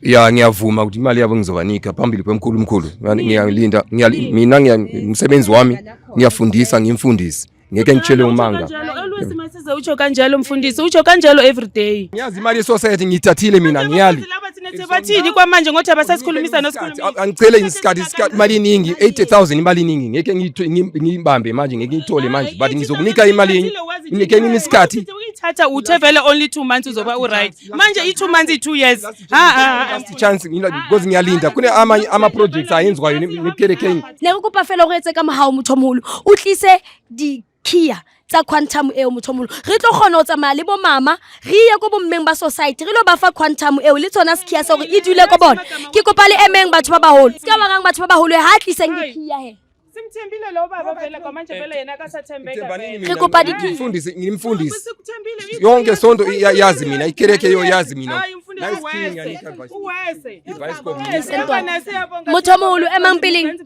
Ya ngiyavuma ukuthi imali yabo ngizobanika phambili kwemkhulu. Ngiyalinda mina ngiyimsebenzi wami ngiyafundisa ngimfundisi. Ngeke ngitshele umanga. Always masize utsho kanjalo mfundisi utsho kanjalo everyday. Ngiyazi imali ye-society ngiyithathile mina ngiyali. Bathini kwamanje ngothi abasasikhulumisa nosikhulumisa. Angicele isikhathi imali eningi 80,000 imali eningi ngeke ngiyibambe manje ngeke ngiyithole manje but ngizokunika imali ngeke nimi isikhathi uyithatha uthe vele only 2 months uzoba uright manje i2 months i2 years chance because ngiyalinda kune ama projects ayenzwayo nekerekeni ne go kopa fela go etse ka mohao mothomolo o tlise di Kia tsa quantum eo mothomolo re tlo kgona ho tsamaya le bo mama re ye go bommeng ba society re lo ba fa quantum eo le tsona skia sa gore e dule go bona ke kopa le emeng batho ba baholo ska ba gang batho ba baholo ha tliseng di Kia he simthembile lo baba vele kwamanje vele yena akasathembeka re kopa di Kia ngimfundisi yonke sonto yazi mina ikereke yo yazi mina uwese mothomolo emang peleng